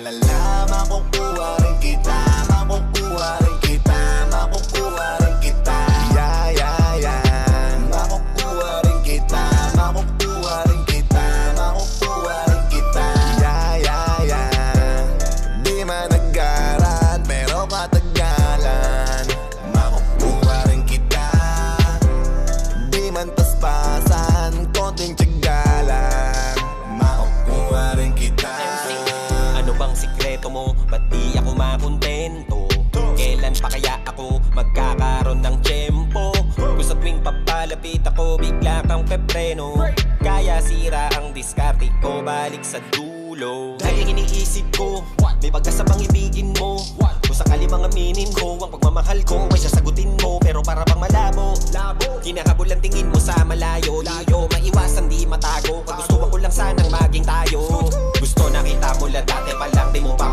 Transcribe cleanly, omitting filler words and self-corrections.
Lala, makukuha rin kita, makukuha rin kita, makukuha rin kita. Yeah, yeah, yeah. Makukuha rin kita, makukuha rin kita, makukuha rin kita. Yeah, yeah, yeah. Di man naggaran, pero katagalan. Makukuha rin kita. Di man paspasan, konting tiyagalan. Makukuha rin kita. Ano bang sikreto mo? Ba't di ako makontento? Kailan pa kaya ako magkakaroon ng tiyempo? Kung sa tuwing papalapit ako, bigla kang pepreno. Kaya sira ang diskarte ko, balik sa dulo. Dahil iniisip ko, may pag-asa bang ibigin mo? Kung sakali mga minin ko, ang pagmamahal ko ay sasagutin mo, pero para bang malabo. Kinakabul ang tingin mo sa malayo. Layo, maiwasan di matago. Kagustuhan ko lang sanang maging tayo. Gusto nakita mo lang dati pa lang, di mo pa